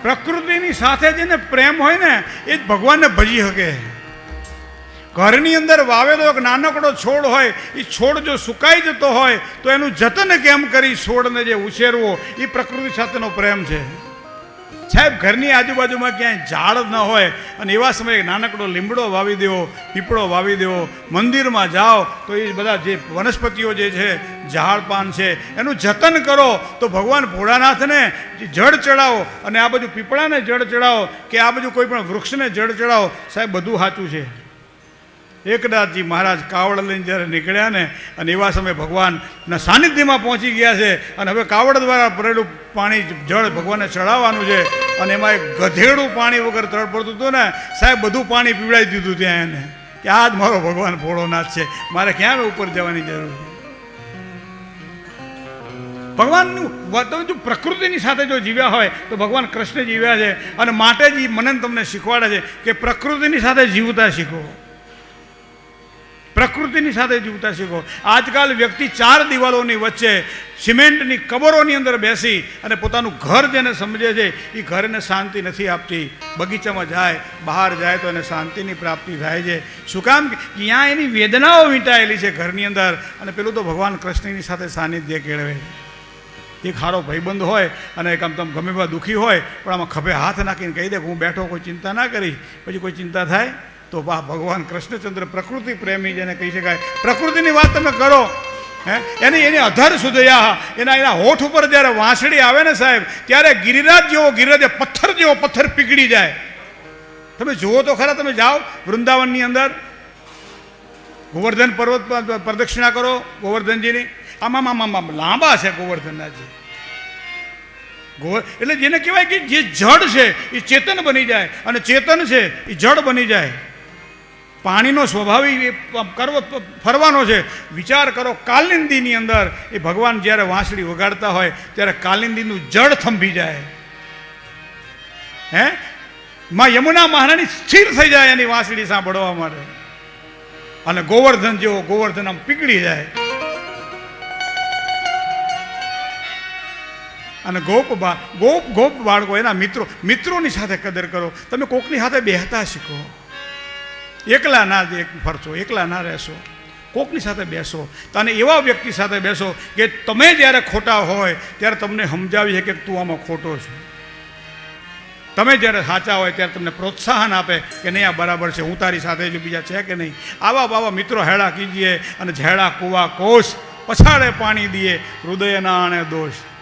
પ્રકૃતિની સાથે જેને પ્રેમ હોય ને એ જ ભગવાનને ભજી શકે. ઘરની અંદર વાવેલો એક નાનકડો છોડ હોય, એ છોડ જો સુકાઈ જતો હોય તો એનું જતન કેમ કરી છોડને જે ઉછેરવો, એ પ્રકૃતિ સાથેનો પ્રેમ છે. સાહેબ, ઘરની આજુબાજુમાં ક્યાંય ઝાડ ન હોય અને એવા સમયે નાનકડો લીમડો વાવી દેવો, પીપળો વાવી દેવો. મંદિરમાં જાઓ તો એ બધા જે વનસ્પતિઓ જે છે, ઝાડ પાન છે, એનું જતન કરો તો ભગવાન ભોળાનાથને જળ ચડાવો અને આ બાજુ પીપળાને જળ ચડાવો કે આ બાજુ કોઈ પણ વૃક્ષને જળ ચડાવો. સાહેબ, બધું સાચું છે. એકનાથજી મહારાજ કાવડ લઈને જ્યારે નીકળ્યા ને અને એવા સમયે ભગવાનના સાનિધ્યમાં પહોંચી ગયા છે અને હવે કાવડ દ્વારા ભરેલું પાણી જળ ભગવાનને ચડાવવાનું છે અને એમાં એક ગધેડું પાણી વગર તડપડતું હતું ને સાહેબ, બધું પાણી પીવડાવી દીધું ત્યાં એને કે આ જ મારો ભગવાન ભોળોનાથ છે, મારે ક્યાં ઉપર જવાની જરૂર છે. ભગવાનનું તમે જો પ્રકૃતિની સાથે જો જીવ્યા હોય તો ભગવાન કૃષ્ણ જીવ્યા છે અને માટે જ મને તમને શીખવાડે છે કે પ્રકૃતિની સાથે જીવતા શીખો, પ્રકૃતિની સાથે જીવતા શીખો. આજકાલ વ્યક્તિ 4 દિવાલોની વચ્ચે સિમેન્ટની કબરોની અંદર બેસી અને પોતાનું ઘર જેને સમજે છે એ ઘરને શાંતિ નથી આપતી. બગીચામાં જાય, બહાર જાય તો એને શાંતિની પ્રાપ્તિ થાય છે. શું કામ? ત્યાં એની વેદનાઓ વીંટાયેલી છે ઘરની અંદર અને પેલું તો ભગવાન કૃષ્ણની સાથે સાનિધ્ય કેળવે. એક સારો ભાઈબંધ હોય અને એક આમ તમે ગમે એવા દુઃખી હોય પણ આમાં ખભે હાથ નાખીને કહી દે હું બેઠો, કોઈ ચિંતા ના કરી, પછી કોઈ ચિંતા થાય તો ભગવાન કૃષ્ણચંદ્ર પ્રકૃતિ પ્રેમી જેને કહી શકાય. પ્રકૃતિની વાત તમે કરો, એની અધર સુધયા એના હોઠ ઉપર જ્યારે વાંસળી આવે ને સાહેબ, ત્યારે ગિરિરાજ પથ્થર જેવો પથ્થર પીગળી જાય. તમે જુઓ તો ખરા, તમે જાઓ વૃંદાવનની અંદર, ગોવર્ધન પર્વત પ્રદક્ષિણા કરો ગોવર્ધનજીની, આમાં લાંબા છે ગોવર્ધનનાથજી. એટલે જેને કહેવાય કે જે જડ છે એ ચેતન બની જાય અને ચેતન છે એ જડ બની જાય. પાણીનો સ્વભાવિક ફરવાનો છે. વિચાર કરો, કાલિંદીની અંદર એ ભગવાન જ્યારે વાંસળી વગાડતા હોય ત્યારે કાલિંદીનું જળ થંભી જાય. માં યમુના મહારાણી સ્થિર થઈ જાય એની વાંસળી સાંભળવા માટે અને ગોવર્ધન જેવો ગોવર્ધન આમ પીગળી જાય. અને ગોપ બાળકો એના મિત્રોની સાથે કદર કરો. તમે કોકની સાથે બેહતા શીખો. એકલા ના ફરશો, એકલા ના રહેશો, કોકની સાથે બેસો અને એવા વ્યક્તિ સાથે બેસો કે તમે જ્યારે ખોટા હોય ત્યારે તમને સમજાવી શકે કે તું આમાં ખોટો છો. તમે જ્યારે સાચા હોય ત્યારે તમને પ્રોત્સાહન આપે કે નહીં આ બરાબર છે, હું તારી સાથે જો બીજા છે કે નહીં. આવા મિત્રો હેડા કીજીએ અને ઝેડા કુવા કોષ પછાડે પાણી દીએ હૃદયના આણે દોષ.